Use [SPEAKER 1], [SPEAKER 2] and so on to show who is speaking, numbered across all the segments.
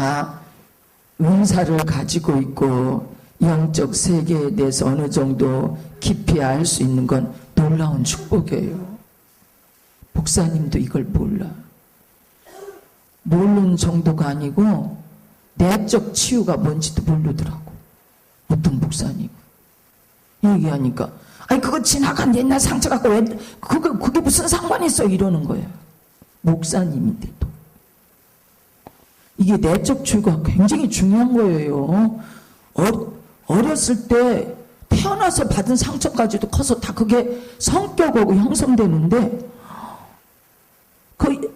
[SPEAKER 1] 다 은사를 가지고 있고 영적 세계에 대해서 어느 정도 깊이 알 수 있는 건 놀라운 축복이에요. 목사님도 이걸 몰라. 모르는 정도가 아니고 내적 치유가 뭔지도 모르더라고. 어떤 목사님 얘기하니까 아니 그거 지나간 옛날 상처 갖고 왜 그게 무슨 상관이 있어 이러는 거예요. 목사님인데도. 이게 내적 치유가 굉장히 중요한 거예요. 어렸을 때 태어나서 받은 상처까지도 커서 다 그게 성격하고 형성되는데 그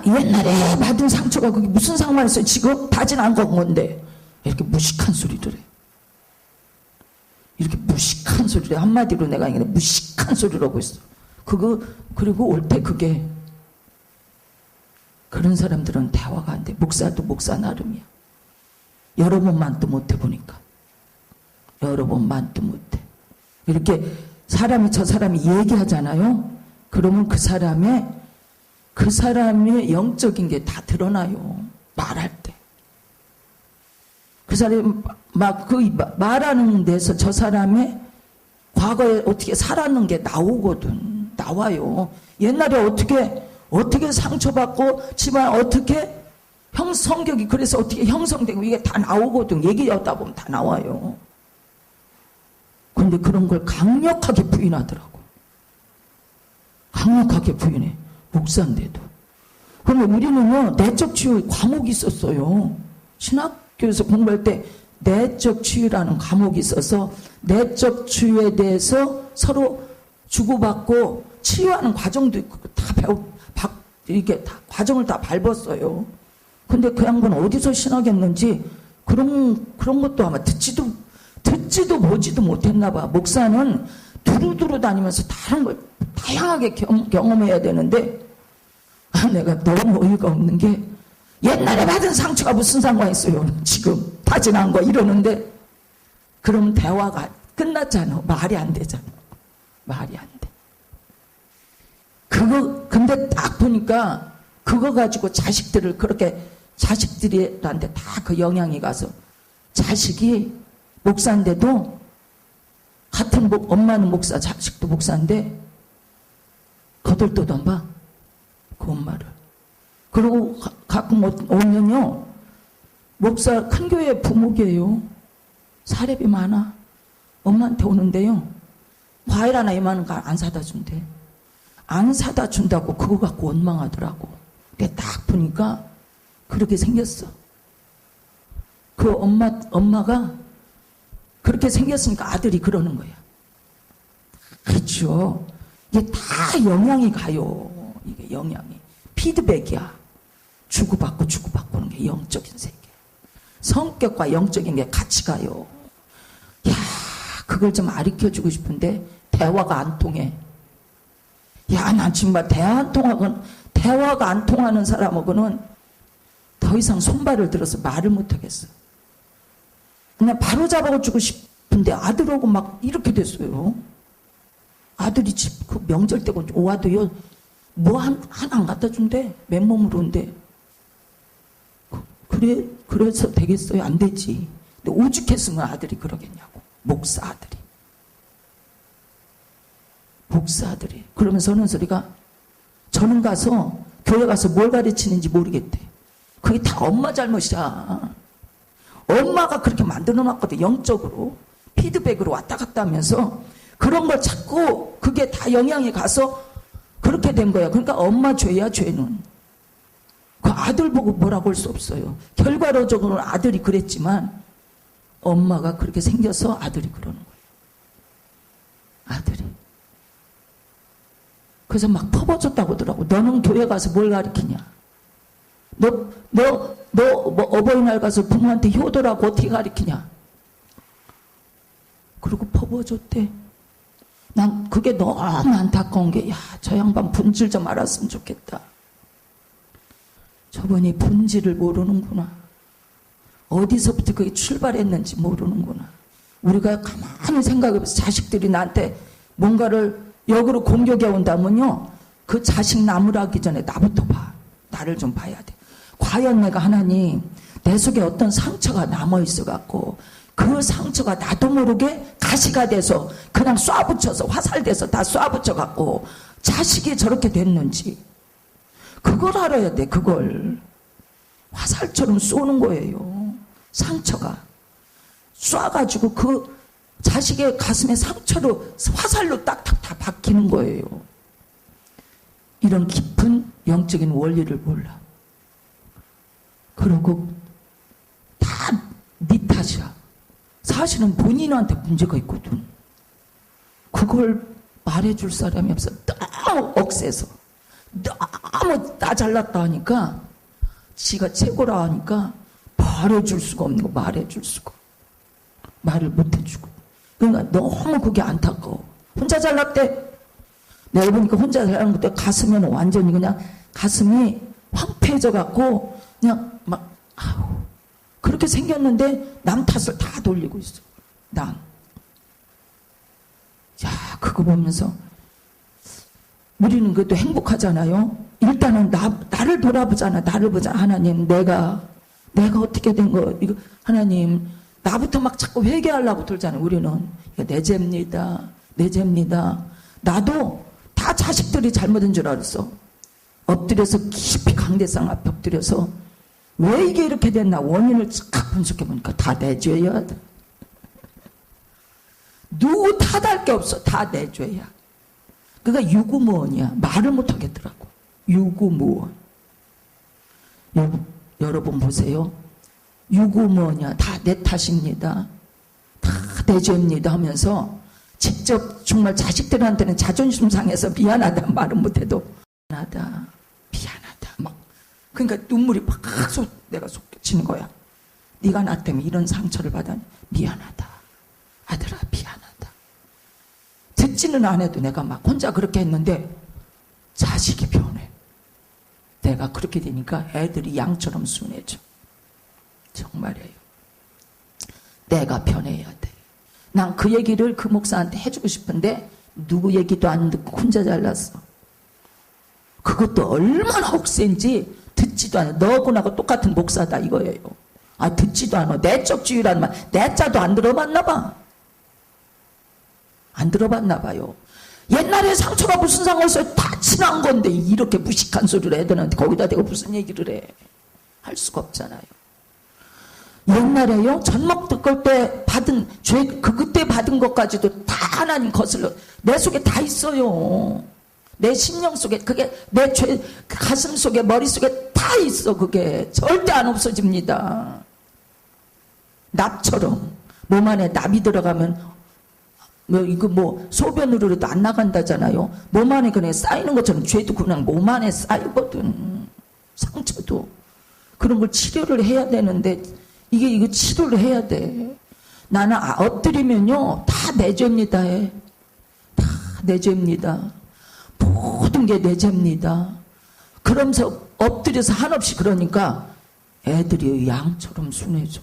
[SPEAKER 1] 옛날에 받은 상처가 그게 무슨 상관이 있어요. 지금 다 지난 건데 이렇게 무식한 소리를 해. 이렇게 무식한 소리를 해. 한마디로 내가 이게 무식한 소리를 하고 있어. 그리고 올 때 그게 그런 사람들은 대화가 안 돼. 목사도 목사 나름이야. 여러 번만도 못 해보니까. 여러 번만도 못해. 이렇게 저 사람이 얘기하잖아요. 그러면 그 사람의 영적인 게 다 드러나요. 말할 때. 그 사람이 말하는 데서 저 사람의 과거에 어떻게 살았는 게 나와요. 옛날에 어떻게 상처받고 집안 어떻게 성격이 그래서 어떻게 형성되고 이게 다 나오거든. 얘기하다 보면 다 나와요. 근데 그런 걸 강력하게 부인하더라고. 강력하게 부인해. 목사인데도. 그러면 우리는요, 내적 치유 과목이 있었어요. 신학교에서 공부할 때 내적 치유라는 과목이 있어서 내적 치유에 대해서 서로 주고받고 치유하는 과정도 있고 다 이게 다 과정을 다 밟았어요. 근데 그 양반 어디서 신학했는지 그런 것도 아마 듣지도 보지도 못했나 봐. 목사는 두루두루 다니면서 다른 걸 다양하게 경험해야 되는데 내가 너무 어이가 없는 게 옛날에 받은 상처가 무슨 상관이 있어요. 지금 다 지난 거 이러는데 그러면 대화가 끝났잖아. 말이 안 되잖아. 말이 안 돼. 근데 딱 보니까 그거 가지고 자식들한테 다 그 영향이 가서 자식이 목사인데도 같은 엄마는 목사, 자식도 목사인데 거들떠도 봐. 그 엄마를. 그리고 가끔 오면요. 목사 큰 교회 부목이에요. 사례비 많아. 엄마한테 오는데요. 과일 하나 이만한 거 안 사다 준대. 안 사다 준다고 그거 갖고 원망하더라고. 근데 딱 보니까 그렇게 생겼어. 그 엄마가 그렇게 생겼으니까 아들이 그러는 거야. 그렇죠. 이게 다 영향이 가요. 이게 영향이. 피드백이야. 주고받고는 게 영적인 세계. 성격과 영적인 게 같이 가요. 야, 그걸 좀 가르쳐주고 싶은데 대화가 안 통해. 야, 난 정말 대화가 안 통하는 사람하고는 더 이상 손발을 들어서 말을 못 하겠어. 그냥 바로 잡아주고 싶은데 아들하고 막 이렇게 됐어요. 아들이 그 명절 때고 와도요, 뭐 하나 안 갖다 준대. 맨몸으로 온대. 그래서 되겠어요? 안 되지. 근데 오죽했으면 아들이 그러겠냐고. 목사 아들이. 그러면서 하는 소리가 저는 교회 가서 뭘 가르치는지 모르겠대. 그게 다 엄마 잘못이야. 엄마가 그렇게 만들어 놨거든. 영적으로. 피드백으로 왔다 갔다 하면서 그런 걸 자꾸 그게 다 영향이 가서 그렇게 된 거야. 그러니까 엄마 죄야, 죄는. 그 아들 보고 뭐라고 할 수 없어요. 결과론적으로는 아들이 그랬지만 엄마가 그렇게 생겨서 아들이 그러는 거예요. 아들이. 그래서 막 퍼버졌다고 하더라고. 너는 교회 가서 뭘 가르치냐? 뭐 어버이날 가서 부모한테 효도라고 어떻게 가르치냐? 그리고 퍼버졌대. 난 그게 너무 안타까운 게, 야, 저 양반 본질 좀 알았으면 좋겠다. 저분이 본질을 모르는구나. 어디서부터 그게 출발했는지 모르는구나. 우리가 가만히 생각해보면 자식들이 나한테 뭔가를 역으로 공격해 온다면요, 그 자식 나무라기 전에 나부터 봐. 나를 좀 봐야 돼. 과연 내가 하나님 내 속에 어떤 상처가 남아있어 갖고 그 상처가 나도 모르게 가시가 돼서 그냥 쏴붙여서 화살돼서 다 쏴붙여 갖고 자식이 저렇게 됐는지 그걸 알아야 돼. 그걸 화살처럼 쏘는 거예요. 상처가 쏴가지고 그 자식의 가슴에 상처로 화살로 딱딱 다 박히는 거예요. 이런 깊은 영적인 원리를 몰라. 그러고 다 네 탓이야. 사실은 본인한테 문제가 있거든. 그걸 말해줄 사람이 없어. 너무 억세서 너무 나 잘났다 하니까 지가 최고라 하니까 말해줄 수가 없는 거. 말해줄 수가 말을 못해주고. 그러니까 너무 그게 안타까워. 혼자 잘났대. 내가 보니까 혼자 잘난 것때 가슴에는 완전히 그냥 가슴이 황폐해져 갖고 그냥 막 아우 그렇게 생겼는데 남 탓을 다 돌리고 있어. 남. 야, 그거 보면서 우리는 그래도 행복하잖아요. 일단은 나를 돌아보잖아. 나를 보자. 하나님, 내가 어떻게 된 거, 이거, 하나님, 나부터 막 자꾸 회개하려고 들잖아요. 우리는. 내 죄입니다. 내 죄입니다. 나도 다 자식들이 잘못인 줄 알았어. 엎드려서 깊이 강대상 앞에 엎드려서 왜 이게 이렇게 됐나 원인을 쫙 분석해 보니까 다 내 죄야. 누구 탓할 게 없어. 다 내 죄야. 그러니까 유구무원이야. 말을 못 하겠더라고. 유구무원. 여러분 보세요. 유구무원이야. 다 내 탓입니다. 다 내 죄입니다 하면서 직접 정말 자식들한테는 자존심 상해서 미안하다 말은 못해도 미안하다. 막 그러니까 눈물이 막 내가 솟구치는 거야. 네가 나 때문에 이런 상처를 받았니? 미안하다. 아들아 미안하다. 듣지는 않아도 내가 막 혼자 그렇게 했는데 자식이 변해. 내가 그렇게 되니까 애들이 양처럼 순해져. 정말이에요. 내가 변해야 돼. 난 그 얘기를 그 목사한테 해주고 싶은데 누구 얘기도 안 듣고 혼자 잘났어. 그것도 얼마나 억센지 듣지도 않아. 너하고 나하고 똑같은 목사다 이거예요. 아 듣지도 않아. 내적주의라는 말 내 자도 안 들어봤나 봐. 안 들어봤나 봐요. 옛날에 상처가 무슨 상관있어요. 다 친한 건데 이렇게 무식한 소리를 애들한테 거기다 대고 무슨 얘기를 해. 할 수가 없잖아요. 옛날에요 전목 뜯을 때 받은 죄 그때 받은 것까지도 다 하나님 거슬러 내 속에 다 있어요. 내 심령 속에 그게 내 죄 가슴 속에 머리 속에 다 있어. 그게 절대 안 없어집니다. 납처럼 몸 안에 납이 들어가면 이거 소변으로라도 안 나간다잖아요. 몸 안에 그냥 쌓이는 것처럼 죄도 그냥 몸 안에 쌓이거든. 상처도 그런 걸 치료를 해야 되는데 이거 치료를 해야 돼. 나는 엎드리면요 다 내 죄입니다 해. 다 내 죄입니다. 모든 게 내 죄입니다. 그러면서 엎드려서 한없이 그러니까 애들이 양처럼 순해져.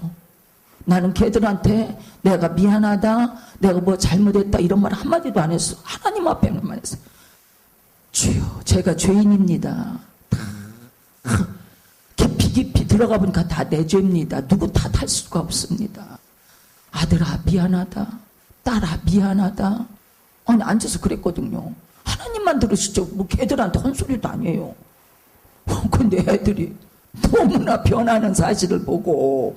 [SPEAKER 1] 나는 걔들한테 내가 미안하다, 내가 뭐 잘못했다 이런 말 한마디도 안 했어. 하나님 앞에만 했어. 주여, 제가 죄인입니다. 다 깊이 들어가 보니까 다 내 죄입니다. 누구 탓할 수가 없습니다. 아들아 미안하다, 딸아 미안하다. 아니 앉아서 그랬거든요. 하나님만 들으시죠. 뭐 걔들한테 헛소리도 아니에요. 근데 애들이 너무나 변하는 사실을 보고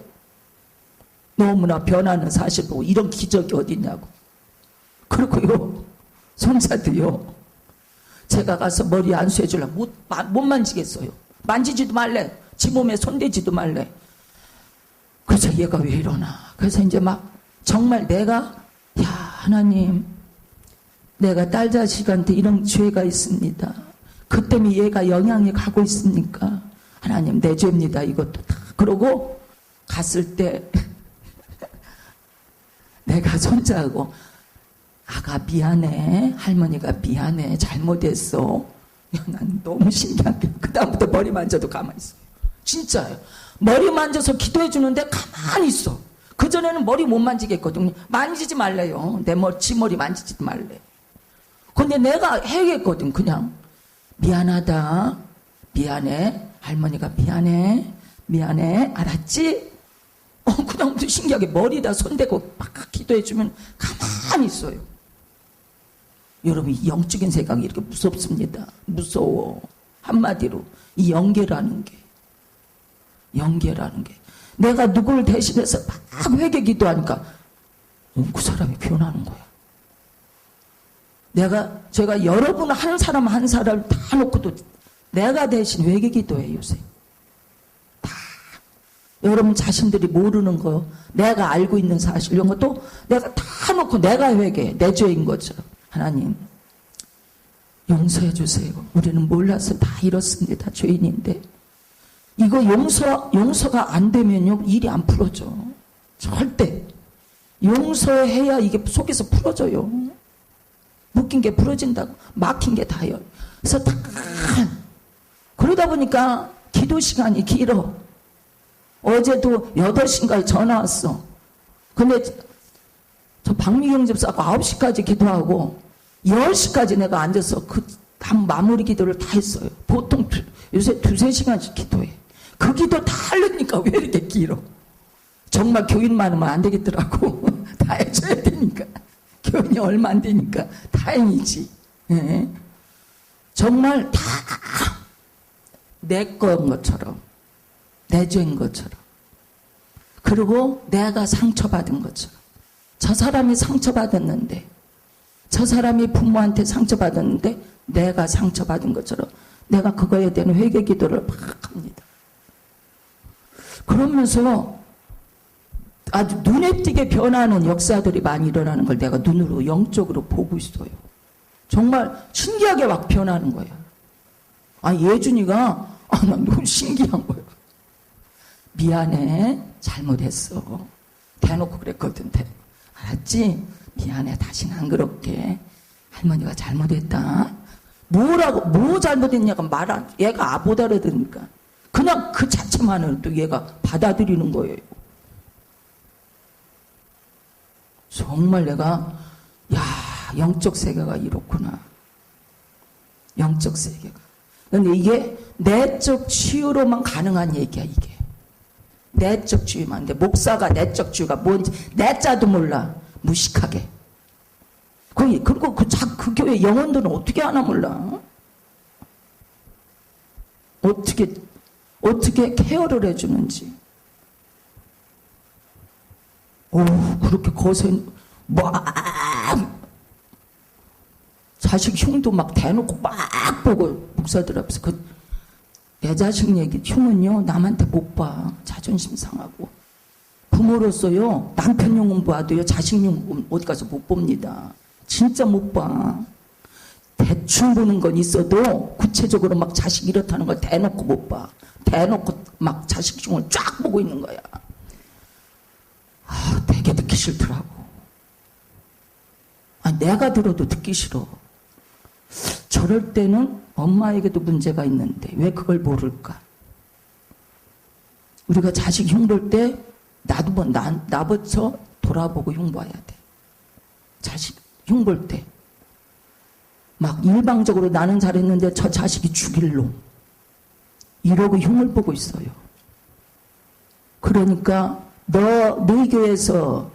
[SPEAKER 1] 이런 기적이 어딨냐고. 그리고요 손자도요 제가 가서 머리 안수해주려 못 만지겠어요. 만지지도 말래. 지 몸에 손대지도 말래. 그래서 얘가 왜 이러나. 그래서 이제 막 정말 내가 야 하나님 내가 딸 자식한테 이런 죄가 있습니다. 그 때문에 얘가 영향이 가고 있습니까? 하나님 내 죄입니다. 이것도 다. 그러고 갔을 때 내가 손자하고 아가 미안해. 할머니가 미안해. 잘못했어. 야, 난 너무 신기한 게 그다음부터 머리 만져도 가만히 있어. 진짜요. 머리 만져서 기도해 주는데 가만히 있어. 그전에는 머리 못 만지겠거든요. 만지지 말래요. 지 머리 만지지도 말래. 근데 내가 해야겠거든. 그냥 미안하다. 미안해. 할머니가 미안해. 미안해. 알았지? 그다음부터 신기하게 머리다 손대고 막 기도해주면 가만히 있어요. 여러분, 이 영적인 생각이 이렇게 무섭습니다. 무서워. 한마디로 이 연계라는 게 내가 누구를 대신해서 막 회개 기도하니까 그 사람이 변하는 거야. 제가 여러분 한 사람 한 사람 다 놓고도 내가 대신 회개 기도해 요새. 다 여러분 자신들이 모르는 거, 내가 알고 있는 사실 이런 것도 내가 다 놓고 내가 회개해. 내 죄인 것처럼. 하나님 용서해 주세요. 우리는 몰라서 다 이렇습니다. 죄인인데 이거 용서가 안 되면요 일이 안 풀어져. 절대 용서해야 이게 속에서 풀어져요. 묶인 게 풀어진다고. 막힌 게 다요. 그래서 다 그러다 보니까 기도 시간이 길어. 어제도 8시인가에 전화 왔어. 근데 저 박미경 집사하고 9시까지 기도하고 10시까지 내가 앉아서 그 한 마무리 기도를 다 했어요. 보통 요새 2-3시간씩 기도해. 그 기도 다 하려니까 왜 이렇게 길어? 정말 교인 많으면 안 되겠더라고. 다 해줘야 되니까. 교인이 얼마 안 되니까 다행이지. 예. 정말 다 내 거인 것처럼, 내 죄인 것처럼, 그리고 내가 상처받은 것처럼. 저 사람이 상처받았는데, 저 사람이 부모한테 상처받았는데 내가 상처받은 것처럼 내가 그거에 대한 회개 기도를 막 합니다. 그러면서 아주 눈에 띄게 변하는 역사들이 많이 일어나는 걸 내가 눈으로 영적으로 보고 있어요. 정말 신기하게 막 변하는 거야. 예준이가 나 너무 신기한 거야. 미안해. 잘못했어. 대놓고 그랬거든. 알았지? 미안해. 다시는 안 그럴게. 할머니가 잘못했다. 뭐 잘못했냐가 얘가 못 알아들으니까. 그냥 그 자체만으로도 얘가 받아들이는 거예요. 정말 내가, 영적 세계가 이렇구나. 영적 세계가. 근데 이게 내적 치유로만 가능한 얘기야, 이게. 내적 치유만. 근데 목사가 내적 치유가 뭔지, 내자도 몰라. 무식하게. 그리고 그 교회 영혼들은 어떻게 하나 몰라. 어떻게 케어를 해주는지. 그렇게 자식 흉도 막 대놓고 막 보고 목사들 앞에서 내 자식 얘기 흉은요 남한테 못 봐. 자존심 상하고. 부모로서요 남편 흉은 봐도요 자식 흉은 어디 가서 못 봅니다. 진짜 못 봐. 대충 보는 건 있어도 구체적으로 막 자식 이렇다는 걸 대놓고 못 봐. 대놓고 막 자식 흉을 쫙 보고 있는 거야. 되게 듣기 싫더라고. 내가 들어도 듣기 싫어. 저럴 때는 엄마에게도 문제가 있는데 왜 그걸 모를까? 우리가 자식 흉 볼 때 나부터 돌아보고 흉 봐야 돼. 자식 흉 볼 때. 막 일방적으로 나는 잘했는데 저 자식이 죽일 놈. 이러고 흉을 보고 있어요. 그러니까 너희 교회에서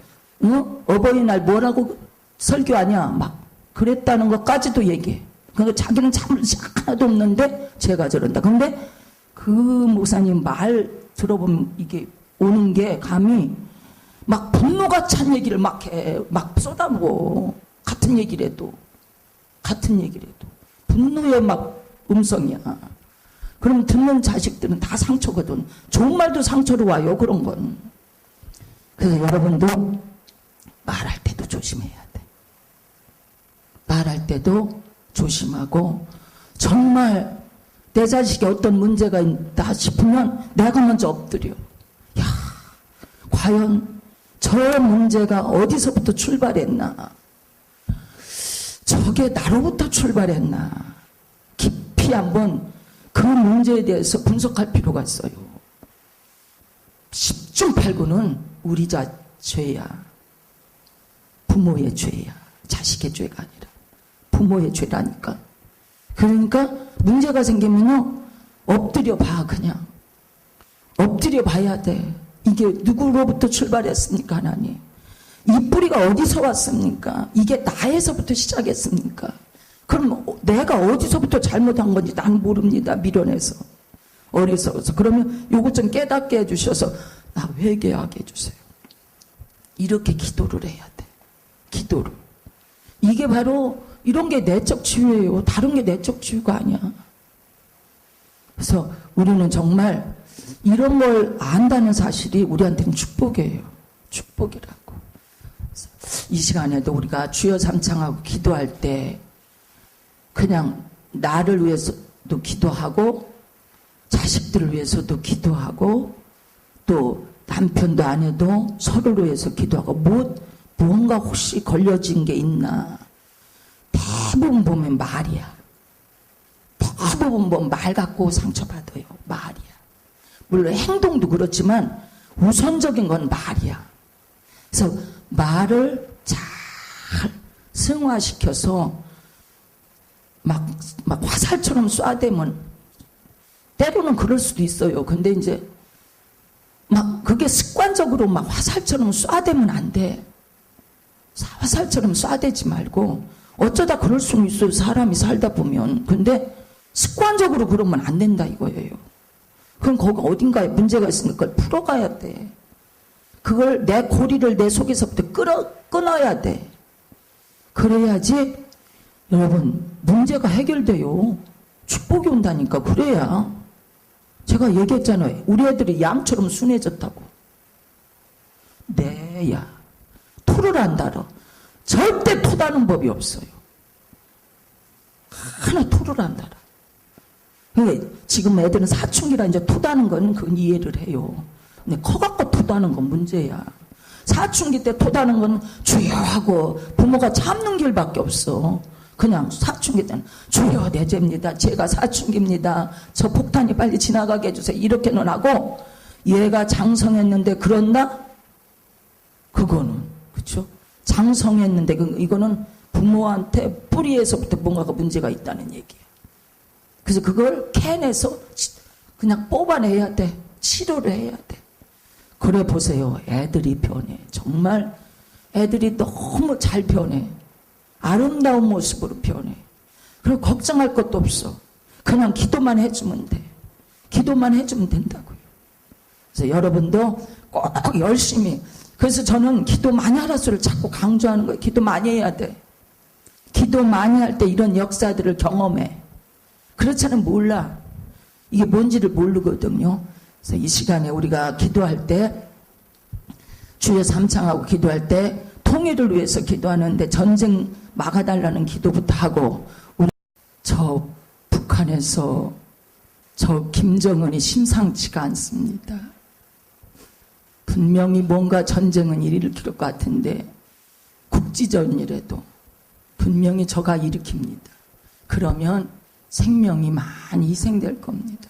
[SPEAKER 1] 어버이날 뭐라고 설교하냐 막 그랬다는 것까지도 얘기해. 그러니까 자기는 잘못이 하나도 없는데 제가 저런다. 근데 그 목사님 말 들어보면 이게 오는 게 감히 막 분노가 찬 얘기를 막 해. 막 쏟아부어. 같은 얘기를 해도 분노의 막 음성이야. 그럼 듣는 자식들은 다 상처거든. 좋은 말도 상처로 와요. 그런 건. 그래서 여러분도 말할 때도 조심해야 돼. 말할 때도 조심하고 정말 내 자식이 어떤 문제가 있다 싶으면 내가 먼저 엎드려. 과연 저 문제가 어디서부터 출발했나? 저게 나로부터 출발했나? 깊이 한번 그 문제에 대해서 분석할 필요가 있어요. 10중 8구는 우리 죄야. 부모의 죄야. 자식의 죄가 아니라 부모의 죄라니까. 그러니까 문제가 생기면요 엎드려 봐. 그냥 엎드려 봐야 돼. 이게 누구로부터 출발했습니까, 하나님? 이 뿌리가 어디서 왔습니까? 이게 나에서부터 시작했습니까? 그럼 내가 어디서부터 잘못한 건지 난 모릅니다. 미련해서. 어리석어서. 그러면 요것 좀 깨닫게 해주셔서 나 회개하게 해주세요. 이렇게 기도를 해야 돼. 기도를. 이게 바로 이런 게 내적 치유예요. 다른 게 내적 치유가 아니야. 그래서 우리는 정말 이런 걸 안다는 사실이 우리한테는 축복이에요. 축복이라고. 이 시간에도 우리가 주여 삼창하고 기도할 때 그냥 나를 위해서도 기도하고 자식들을 위해서도 기도하고 또 남편도 아내도 서로를 위해서 기도하고 무언가 혹시 걸려진 게 있나. 대부분 보면 말이야. 대부분 보면 말 갖고 상처받아요. 말이야. 물론 행동도 그렇지만 우선적인 건 말이야. 그래서 말을 잘 승화시켜서 막 화살처럼 쏴대면 때로는 그럴 수도 있어요. 근데 이제 막 그게 습관적으로 막 화살처럼 쏴대면 안 돼. 화살처럼 쏴대지 말고 어쩌다 그럴 수는 있어요. 사람이 살다 보면. 근데 습관적으로 그러면 안 된다 이거예요. 그럼 거기 어딘가에 문제가 있으니까 그걸 풀어가야 돼. 그걸 내 고리를 내 속에서부터 끊어야 돼. 그래야지 여러분 문제가 해결돼요. 축복이 온다니까. 그래야. 제가 얘기했잖아요. 우리 애들이 양처럼 순해졌다고. 내야. 토를 안 달아. 절대 토다는 법이 없어요. 하나 토를 안 달아. 그러니까 지금 애들은 사춘기라 이제 토다는 건 그건 이해를 해요. 근데 커갖고 토다는 건 문제야. 사춘기 때 토다는 건 주여 하고 부모가 참는 길밖에 없어. 그냥 사춘기 때는 주여 내 죄입니다. 제가 사춘기입니다. 저 폭탄이 빨리 지나가게 해주세요. 이렇게는 하고 얘가 장성했는데 그런다? 그거는 그렇죠? 장성했는데 이거는 부모한테 뿌리에서부터 뭔가가 문제가 있다는 얘기야. 그래서 그걸 캐내서 그냥 뽑아내야 돼. 치료를 해야 돼. 그래 보세요. 애들이 변해. 정말 애들이 너무 잘 변해. 아름다운 모습으로 변해. 그리고 걱정할 것도 없어. 그냥 기도만 해주면 돼. 기도만 해주면 된다고요. 그래서 여러분도 꼭 열심히. 그래서 저는 기도 많이 하라소를 자꾸 강조하는 거예요. 기도 많이 해야 돼. 기도 많이 할 때 이런 역사들을 경험해. 그렇지 않으면 몰라. 이게 뭔지를 모르거든요. 그래서 이 시간에 우리가 기도할 때 주여 삼창하고 기도할 때 통일을 위해서 기도하는데 전쟁 막아달라는 기도부터 하고 우리 저 북한에서 저 김정은이 심상치가 않습니다. 분명히 뭔가 전쟁은 일으킬 것 같은데 국지전이라도 분명히 저가 일으킵니다. 그러면 생명이 많이 희생될 겁니다.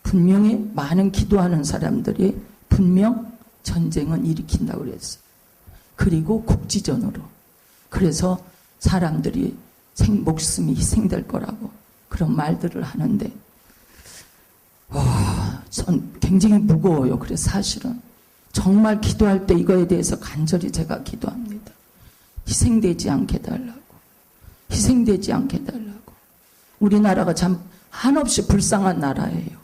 [SPEAKER 1] 분명히 많은 기도하는 사람들이 분명 전쟁은 일으킨다고 그랬어요. 그리고 국지전으로. 그래서 사람들이 목숨이 희생될 거라고 그런 말들을 하는데 전 굉장히 무거워요. 그래서 사실은 정말 기도할 때 이거에 대해서 간절히 제가 기도합니다. 희생되지 않게 해달라고. 희생되지 않게 해달라고. 우리나라가 참 한없이 불쌍한 나라예요.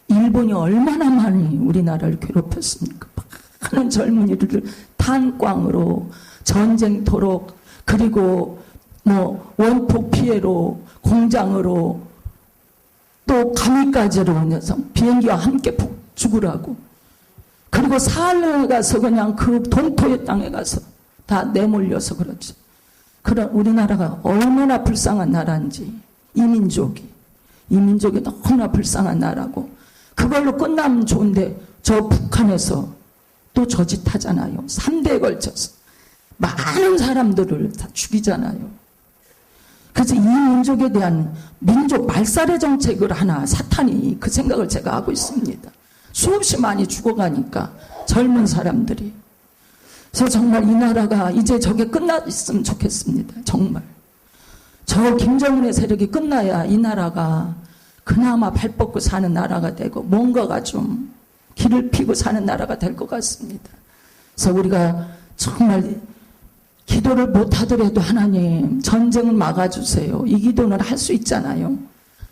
[SPEAKER 1] 일본이 얼마나 많이 우리나라를 괴롭혔습니까? 많은 젊은이들을 탄광으로 전쟁터로 그리고 원폭 피해로 공장으로 또 감히까지로 비행기와 함께 죽으라고. 그리고 사흘에 가서 그냥 그 동토의 땅에 가서 다 내몰려서 그렇죠. 그런 우리나라가 얼마나 불쌍한 나라인지 이 민족이 너무나 불쌍한 나라고. 그걸로 끝나면 좋은데 저 북한에서 또 저짓 하잖아요. 3대에 걸쳐서 많은 사람들을 다 죽이잖아요. 그래서 이 민족에 대한 민족 말살의 정책을 하나 사탄이 그 생각을 제가 하고 있습니다. 수없이 많이 죽어가니까 젊은 사람들이. 그래서 정말 이 나라가 이제 저게 끝났으면 좋겠습니다. 정말. 저 김정은의 세력이 끝나야 이 나라가 그나마 발 뻗고 사는 나라가 되고 뭔가가 좀 길을 피고 사는 나라가 될 것 같습니다. 그래서 우리가 정말 기도를 못하더라도 하나님 전쟁을 막아주세요. 이 기도는 할 수 있잖아요.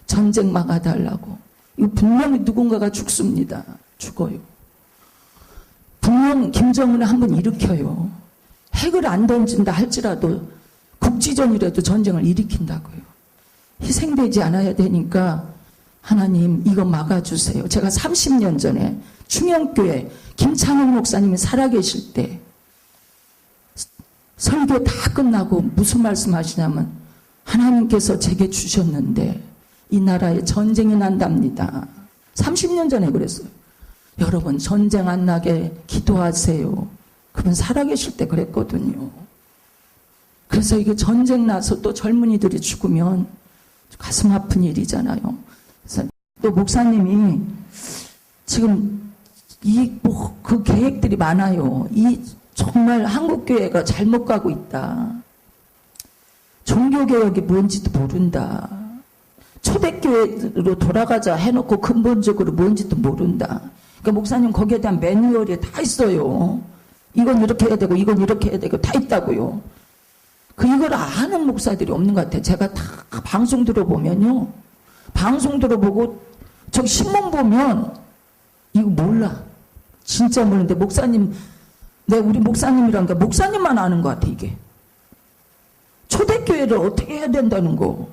[SPEAKER 1] 전쟁 막아달라고. 이거 분명히 누군가가 죽습니다. 죽어요. 분명 김정은을 한번 일으켜요. 핵을 안 던진다 할지라도 국지전이라도 전쟁을 일으킨다고요. 희생되지 않아야 되니까 하나님 이거 막아주세요. 제가 30년 전에 충영교회 김창훈 목사님이 살아계실 때 설교 다 끝나고 무슨 말씀 하시냐면 하나님께서 제게 주셨는데 이 나라에 전쟁이 난답니다. 30년 전에 그랬어요. 여러분 전쟁 안 나게 기도하세요. 그분 살아계실 때 그랬거든요. 그래서 이게 전쟁 나서 또 젊은이들이 죽으면 가슴 아픈 일이잖아요. 그래서 또 목사님이 지금 그 계획들이 많아요. 정말 한국교회가 잘못 가고 있다. 종교개혁이 뭔지도 모른다. 초대교회로 돌아가자 해놓고 근본적으로 뭔지도 모른다. 그러니까 목사님 거기에 대한 매뉴얼이 다 있어요. 이건 이렇게 해야 되고 이건 이렇게 해야 되고 다 있다고요. 이걸 아는 목사들이 없는 것 같아요. 제가 다 방송 들어보면요. 방송 들어보고 저 신문 보면 이거 몰라. 진짜 모르는데 목사님 우리 목사님이란 게 목사님만 아는 것 같아 이게. 초대교회를 어떻게 해야 된다는 거.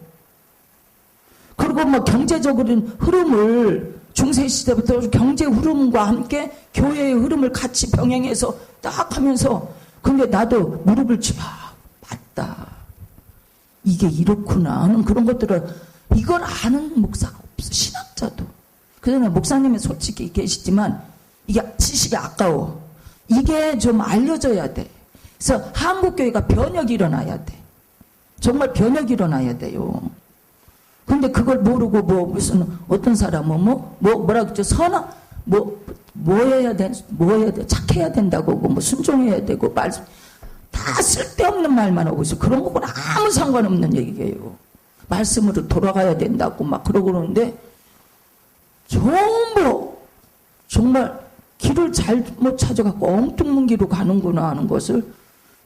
[SPEAKER 1] 그리고 뭐 경제적인 흐름을 중세시대부터 경제 흐름과 함께 교회의 흐름을 같이 병행해서 딱 하면서 근데 나도 무릎을 쥐어 맞다. 이게 이렇구나 하는 그런 것들을 이걸 아는 목사가 없어. 신학자도. 그러나 목사님은 솔직히 계시지만 이게 지식이 아까워. 이게 좀 알려져야 돼. 그래서 한국교회가 변혁이 일어나야 돼. 정말 변혁이 일어나야 돼요. 근데 그걸 모르고 무슨 어떤 사람은 뭐라 그랬죠? 뭐 해야 돼? 착해야 된다고 뭐 순종해야 되고 다 쓸데없는 말만 하고 있어. 그런 거는 아무 상관없는 얘기예요. 말씀으로 돌아가야 된다고 막 그러고 그러는데 전부 정말 길을 잘못 찾아갖고 엉뚱한 길로 가는구나 하는 것을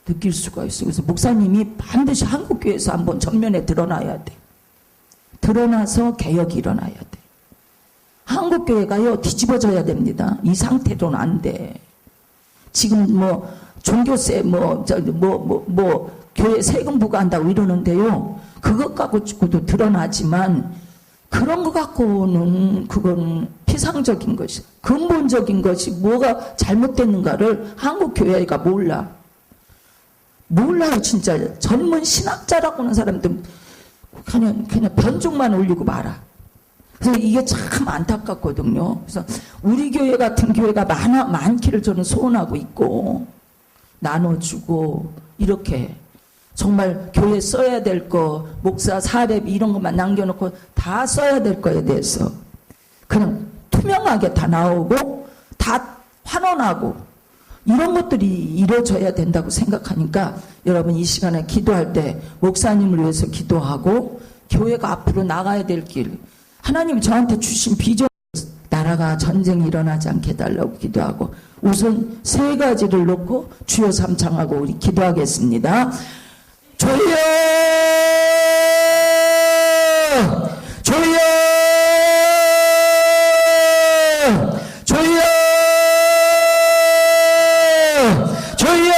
[SPEAKER 1] 느낄 수가 있어요. 그래서 목사님이 반드시 한국교회에서 한번 전면에 드러나야 돼. 드러나서 개혁이 일어나야 돼. 한국교회가요 뒤집어져야 됩니다. 이 상태로는 안 돼. 지금 종교세 교회 세금 부과한다고 이러는데요. 그것 갖고도 드러나지만 그런 거 갖고는 그건 피상적인 것이 근본적인 것이 뭐가 잘못됐는가를 한국교회가 몰라요. 진짜 젊은 신학자라고 하는 사람들 그냥 변종만 올리고 말아. 그래서 이게 참 안타깝거든요. 그래서 우리 교회 같은 교회가 많기를 저는 소원하고 있고 나눠주고 이렇게 정말 교회 써야 될 거 목사 사례비 이런 것만 남겨놓고 다 써야 될 거에 대해서 그냥 투명하게 다 나오고 다 환원하고 이런 것들이 이루어져야 된다고 생각하니까 여러분 이 시간에 기도할 때 목사님을 위해서 기도하고 교회가 앞으로 나가야 될 길 하나님이 저한테 주신 비전 나라가 전쟁이 일어나지 않게 해달라고 기도하고 우선 세 가지를 놓고 주여 삼창하고 우리 기도하겠습니다. 주여 주여 주여 주여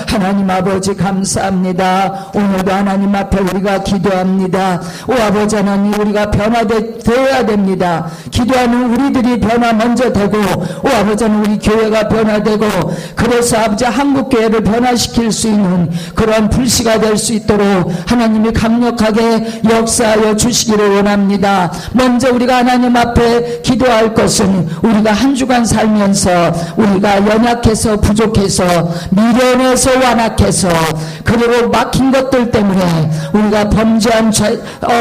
[SPEAKER 1] 하나님 아버지 감사합니다. 오늘도 하나님 앞에 우리가 기도합니다. 오 아버지 하나님 우리가 변화되어야 됩니다. 기도하는 우리들이 변화 먼저 되고 오 아버지 하나님 우리 교회가 변화되고 그래서 아버지 한국교회를 변화시킬 수 있는 그런 불씨가 될 수 있도록 하나님이 강력하게 역사하여 주시기를 원합니다. 먼저 우리가 하나님 앞에 기도할 것은 우리가 한 주간 살면서 우리가 연약해서 부족해서 미련해서 완악해서 그리고 막힌 것들 때문에 우리가 범죄한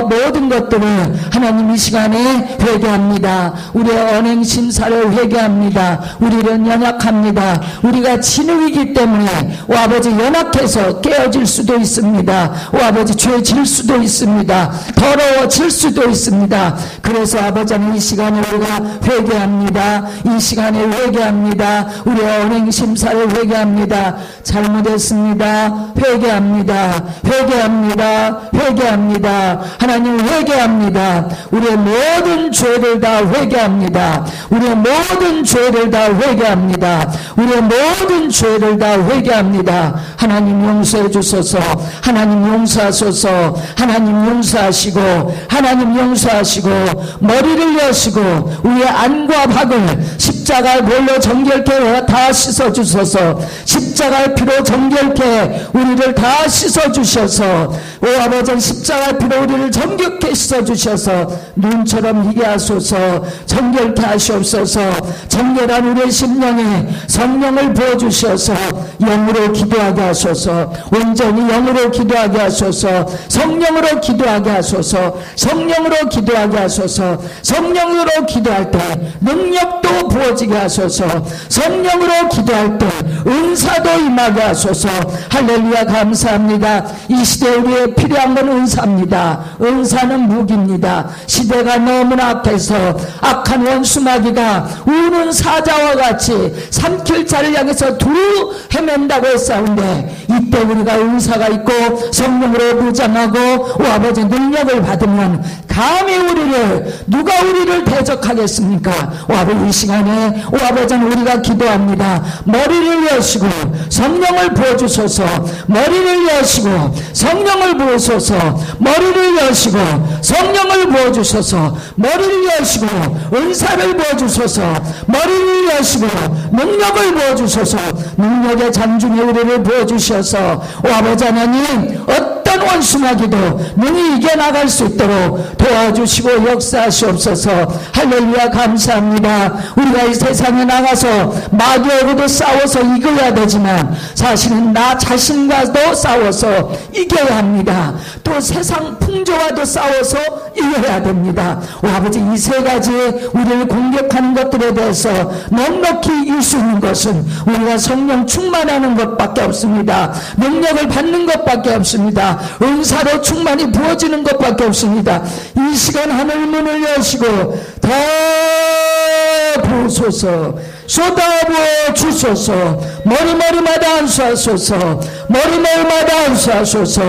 [SPEAKER 1] 모든 것들을 하나님 이 시간에 회개합니다. 우리의 언행 심사를 회개합니다. 우리는 연약합니다. 우리가 진흙이기 때문에 오 아버지 연약해서 깨어질 수도 있습니다. 오 아버지 죄질 수도 있습니다. 더러워질 수도 있습니다. 그래서 아버지는 이 시간에 우리가 회개합니다. 이 시간에 회개합니다. 우리의 언행 심사를 회개합니다. 잘못했습니다. 회개합니다. 회개합니다. 회개합니다. 하나님 회개합니다. 우리의 모든 죄를 다 회개합니다. 우리의 모든 죄를 다 회개합니다. 우리의 모든 죄를 다 회개합니다. 하나님 용서해 주소서. 하나님 용서하소서. 하나님 용서하시고 하나님 용서하시고 머리를 여시고 우리의 안과 박을 십자가의 볼로 정결케 다 씻어주소서. 십자가의 피로 정결케 우리를 다 씻어주셔서 오 아버지 십자가의 피로 우리를 정결케 씻어주셔서 눈처럼 희게 하소서. 정결케 하시옵소서. 정결한 우리의 심령에 성령을 부어주셔서 영으로 기도하게 하소서. 온전히 영으로 기도하게 하소서. 성령으로 기도하게 하소서. 성령으로 기도하게 하소서. 성령으로 기도할 때 능력도 부어지게 하소서. 성령으로 기도할 때 은사도 임하게 하소서. 할렐루야 감사합니다. 이 시대에 우리의 필요한 건 은사입니다. 은사는 무기입니다. 시대가 너무나 악해서 악한 원수마귀가 우는 사자와 같이 삼킬 자를 향해서 두루 헤맨다고 했사온데 이때 우리가 은사가 있고 성령으로 무장하고 오 아버지 능력을 받으면 감히 누가 우리를 대적하겠습니까? 오 아버지 이 시간에 오 아버지는 우리가 기도합니다. 머리를 여시고 성령을 부어주소서. 머리를 여시고 성령을 부어소서. 머리를 여시고 성령을 부어주소서. 머리를 여시고 은사를 부어주소서. 머리를 여시고 능력을 부어주소서. 능력의 장중에 우리를 부어주셔서 오 아버지 하나님 어떤 원수마귀도 능히 이겨나갈 수 있도록 도와주시고 역사하시옵소서. 할렐루야 감사합니다. 우리가 이 세상에 나가서 마귀하고도 싸워서 이겨야 되지만 사실은 나 자신과도 싸워서 이겨야 합니다. 또 세상 풍조와도 싸워서 이겨야 됩니다. 오 아버지 이 세 가지 우리를 공격하는 것들에 대해서 넉넉히 이길 수 있는 것은 우리가 성령 충만하는 것밖에 없습니다. 능력을 받는 것밖에 없습니다. 은사로 충만히 부어지는 것밖에 없습니다. 이 시간 하늘 문을 여시고 더 부으소서. 쏟아부어 주소서. 머리마다 안수하소서. 머리마다 안수하소서.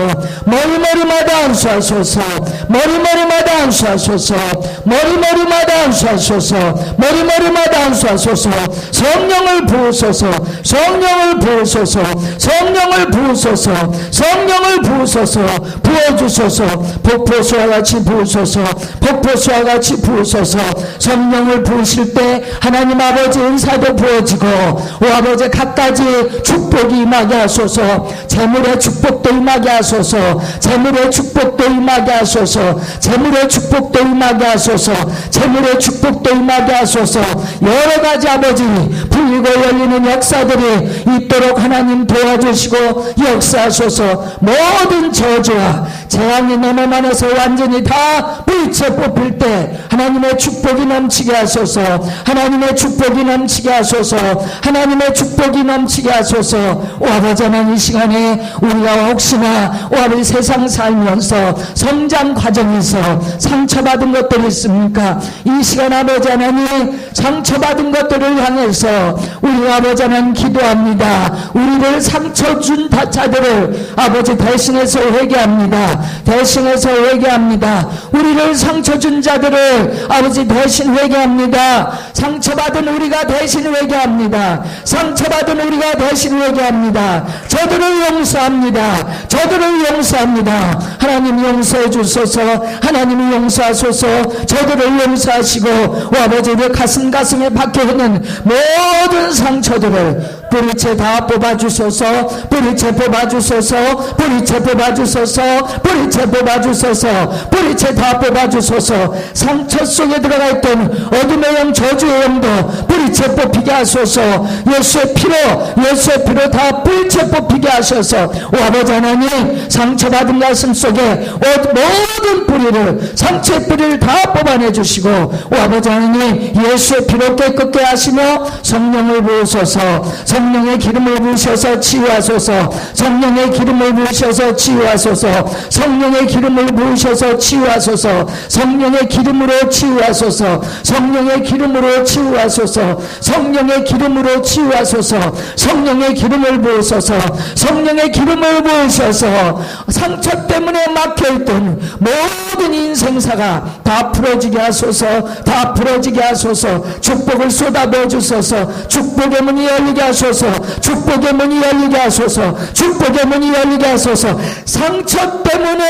[SPEAKER 1] 머리마다 안수하소서. 머리마다 안수하소서. 머리마다 안수하소서. 머리마다 안수하소서. 성령을 부으소서. 성령을 부으소서. 성령을 부으소서. 성령을 부으소서. 부어주소서. 폭포수와 같이 부으소서. 폭포수와 같이 부으소서. 성령을 부으실 때 하나님 아버지 은사도 부어지고 오 아버지 갖가지 축복이 임하게 하소서. 재물의 축복도 임하게 하소서. 재물의 축복도 임하게 하소서. 재물의 축복도 임하게 하소서. 재물의 축복도 임하게 하소서. 여러 가지 아버지 풀리고 열리는 역사들이 있도록 하나님 도와주시고 역사하소서. 모든 저주와 재앙이 너무 많아서 완전히 다 불체 뽑힐 때 하나님의 축복이 넘치게 하소서. 하나님의 축복이 넘치게 하소서. 하나님의 축복이 넘치게 하소서. 오 아버지 하나님 이 시간에 우리가 혹시나 오 아버지 세상 살면서 성장 과정에서 상처받은 것들이 있습니까? 이 시간 아버지 하나님 상처받은 것들을 향해서 우리 아버지 하나님 기도합니다. 우리를 상처 준 자들을 아버지 대신해서 회개합니다. 대신해서 회개합니다. 우리를 상처 준 자들을 아버지 대신 회개합니다. 상처받은 우리가 대신 회개합니다. 상처받은 우리가 대신 회개합니다. 저들을 용서합니다. 저들을 용서합니다. 하나님 용서해 주소서. 하나님이 용서하소서. 저들을 용서하시고 오 아버지 우리 가슴에 박혀있는 모든 상처들을 뿌리채 다 뽑아주소서. 뿌리채 뽑아주소서. 뿌리채 뽑아주소서. 뿌리채 뽑아주소서. 뿌리채 다 뽑아주소서. 상처 속에 들어가 있던 어둠의 영 저주의 영도 뿌리채 뽑히게 하소서. 예수의 피로 다 뿌리채 뽑히게 하셔서 오 아버지 하나님 상처받은 가슴 속에 모든 뿌리를 상처의 뿌리를 다 뽑아내 주시고 오 아버지 하나님 예수의 피로 깨끗게 하시며 성령을 부으소서. 성령의 기름을 부으셔서 치유하소서. 성령의 기름을 부으셔서 치유하소서. 성령의 기름을 부으셔서 치유하소서. 성령의 기름으로 치유하소서. 성령의 기름으로 치유하소서. 성령의 기름으로 치유하소서. 성령의 기름을 부으소서. 성령의 기름을 부으셔서 상처 때문에 막혀있던 모든 인생사가 다 풀어지게 하소서. 다 풀어지게 하소서. 축복을 쏟아부어 주소서. 축복의 문이 열리게 하소서. 축복의 문이 열리게 하소서. 축복의 문이 열리게 하소서. 상처 때문에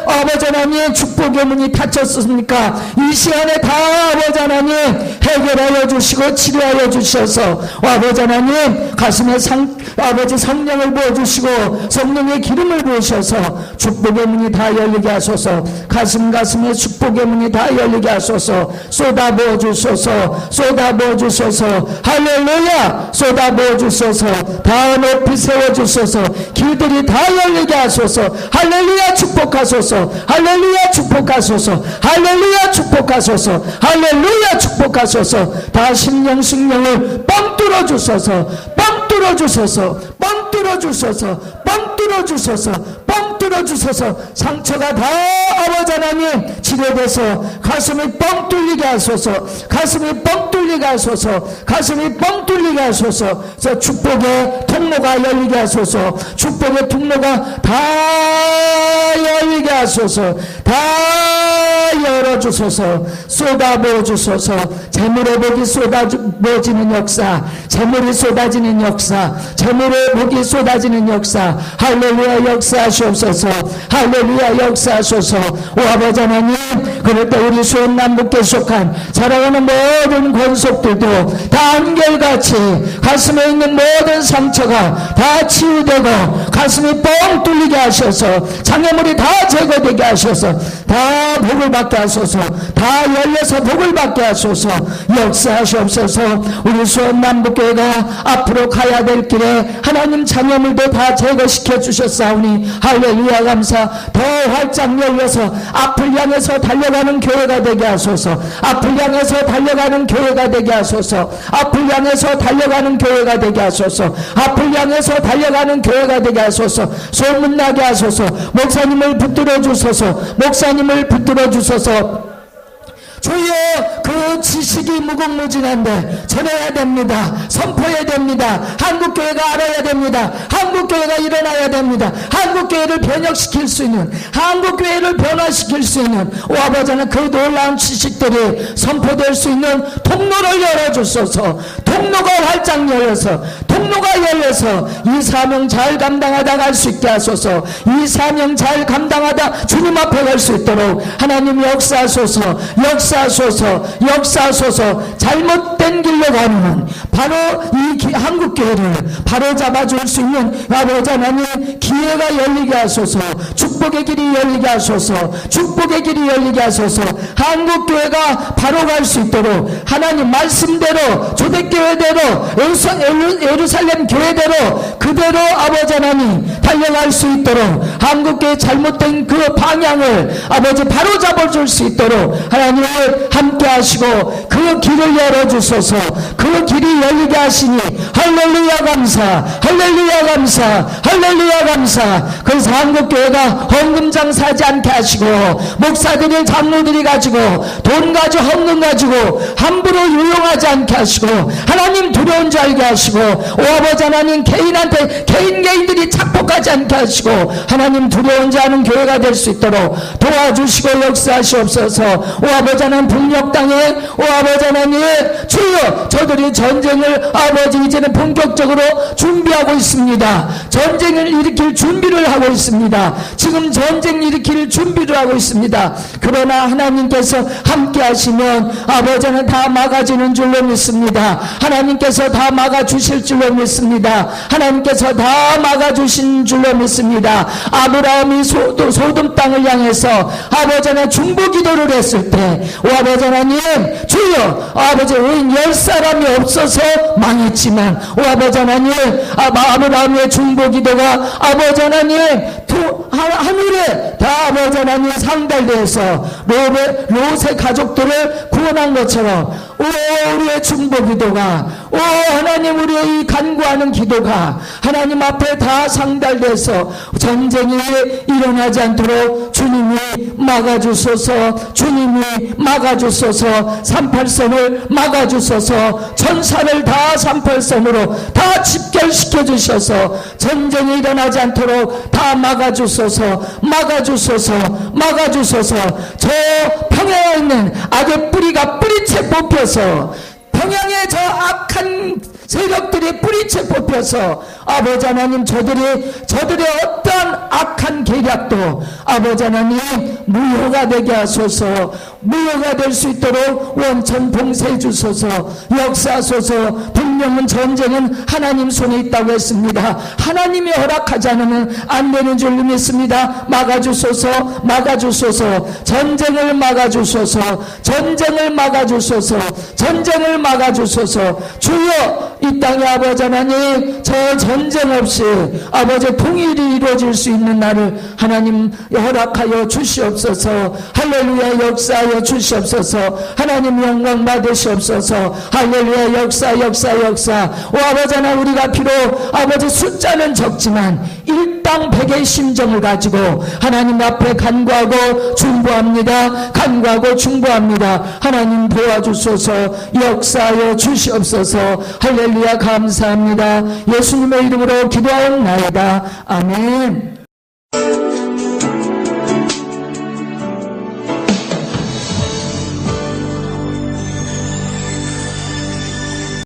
[SPEAKER 1] 아버지 하나님 축복의 문이 닫혔습니까? 이 시간에 다 아버지 하나님 해결하여 주시고 치료하여 주셔서 아버지 하나님 가슴에 아버지 성령을 부어주시고 성령의 기름을 부으셔서 축복의 문이 다 열리게 하소서. 가슴에 축복의 문이 다 열리게 하소서. 쏟아부어 주소서. 쏟아부어 주소서. 할렐루야. 쏟아부어 주소서. 다 높이 세워주소서. 길들이 다 열리게 하소서. 할렐루야 축복하소서. 할렐루야 축복하소서. 할렐루야 축복하소서. 할렐루야 축복하소서. 다 심령 숙령을 뻥 뚫어주소서. 뻥 뚫어주소서. 뻥 뚫어주소서. 뻥 뚫어주소서. 뻥 뚫어주소서. 상처가 다 아버지 하나님 치료돼서 가슴이 뻥 뚫리게 하소서. 가슴이 뻥 뚫리게 하소서. 가슴이 뻥 뚫리게 하소서. 축복의 통로가 열리게 하소서. 축복의 통로가 다 열리게 하소서. 다 열어주소서. 쏟아부어 주소서. 재물의 복이 쏟아부어지는 역사. 재물이 쏟아지는 역사. 재물의 복이 쏟아지는 역사. 할렐루야 역사하시옵소서. 할렐루야 역사하소서. 오 아버지 하나님 그럴 때 우리 수원 남북에 속한 살아가는 모든 권속들도 다 한결같이 가슴에 있는 모든 상처가 다 치유되고 가슴이 뻥 뚫리게 하셔서 장애물이 다 제거되게 하셔서 다 복을 받게 하소서. 다 열려서 복을 받게 하소서. 역사하시옵소서. 우리 수원 남북교회가 앞으로 가야 될 길에 하나님 장애물도 다 제거시켜 주셨사오니 할렐루야 감사. 더 활짝 열려서 앞을 향해서 달려가는 교회가 되게 하소서. 앞을 향해서 달려가는 교회가 되게 하소서. 앞을 향해서 달려가는 교회가 되게 하소서. 앞을 향해서 달려가는 교회가 되게 하소서. 소문나게 하소서. 목사님을 붙들어 주소서. 목사님을 붙들어 주소서. 주여 그 지식이 무궁무진한데 전해야 됩니다. 선포해야 됩니다. 한국교회가 알아야 됩니다. 한국교회가 일어나야 됩니다. 한국교회를 변혁시킬 수 있는 한국교회를 변화시킬 수 있는 오 아버지 하나님 그 놀라운 지식들이 선포될 수 있는 통로를 열어주소서. 통로가 활짝 열려서 통로가 열려서 이 사명 잘 감당하다 갈 수 있게 하소서. 이 사명 잘 감당하다 주님 앞에 갈 수 있도록 하나님 역사하소서. 역사하소서. 잘못된 길로 가는 바로 이 한국교회를 바로 잡아줄 수 있는 아버지 하나님 기회가 열리게 하소서. 축복의 길이 열리게 하소서. 축복의 길이 열리게 하소서. 한국교회가 바로 갈 수 있도록 하나님 말씀대로 초대교회대로 예루살렘 교회대로 그대로 아버지 하나님 달려갈 수 있도록 한국교회 잘못된 그 방향을 아버지 바로 잡아줄 수 있도록 하나님을 함께 하시고 그 길을 열어주소서. 그 길이 열리게 하시니 할렐루야 감사. 할렐루야 감사. 할렐루야 감사. 그래서 한국교회가 헌금장사하지 않게 하시고 목사들이 장로들이 가지고 돈 가지고 헌금 가지고 함부로 유용하지 않게 하시고 하나님 두려운 줄 알게 하시고 오 아버지 하나님 개인한테 개인들이 착복하지 않게 하시고 하나님 두려운 줄 아는 교회가 될 수 있도록 도와주시고 역사하시옵소서. 오 아버지 하나님 북녘 땅에 오 아버지 아버지 하나님, 주여 저들이 전쟁을 아버지 이제는 본격적으로 준비하고 있습니다. 전쟁을 일으킬 준비를 하고 있습니다. 지금 전쟁 일으킬 준비를 하고 있습니다. 그러나 하나님께서 함께 하시면 아버지는 다 막아지는 줄로 믿습니다. 하나님께서 다 막아주실 줄로 믿습니다. 하나님께서 다 막아주신 줄로 믿습니다. 아브라함이 소돔 땅을 향해서 아버지 하나님 중보 기도를 했을 때, 오 아버지 하나님, 주여 아버지 의인 10사람이 없어서 망했지만, 오 아버지 하나님, 아브라함의 중보 기도가 아버지 하나님 하늘에 다 아버지 하나님 상달되어서 롯의 가족들을 구원한 것처럼, 오 우리의 중보 기도가, 오 하나님 우리의 이 간구하는 기도가 하나님 앞에 다 상달돼서 전쟁이 일어나지 않도록 주님이 막아주소서, 주님이 막아주소서, 38선을 막아주소서, 전사를 다 38선으로 다 집결시켜 주셔서 전쟁이 일어나지 않도록 다 막아주소서, 막아주소서, 막아주소서. 저 평양에 있는 악의 뿌리가 뿌리채 뽑혀서, 평양의 저 악한 세력들이 뿌리채 뽑혀서 아버지 하나님 저들의 어떤 악한 계략도 아버지 하나님 무효가 되게 하소서, 무효가 될 수 있도록 원천 봉쇄해 주소서, 역사하소서. 분명은 전쟁은 하나님 손에 있다고 했습니다. 하나님이 허락하지 않으면 안 되는 줄 믿습니다. 막아주소서, 막아주소서, 전쟁을 막아주소서, 전쟁을 막아주소서, 전쟁을 막아주소서. 주여 이 땅에 아버지 하나님 저 전쟁 없이 아버지 통일이 이루어질 수 있는 날을 하나님 허락하여 주시옵소서. 할렐루야 역사하여 주시옵소서. 하나님 영광 받으시옵소서. 할렐루야 역사 역사 역사. 오 아버지 하나님 우리가 비록 아버지 숫자는 적지만 일당 백의 심정을 가지고 하나님 앞에 간구하고 중보합니다. 간구하고 중보합니다. 하나님 도와주소서. 역사하여 주시옵소서. 할렐루야 감사합니다. 예수님의 이름으로 기도하옵나이다. 아멘.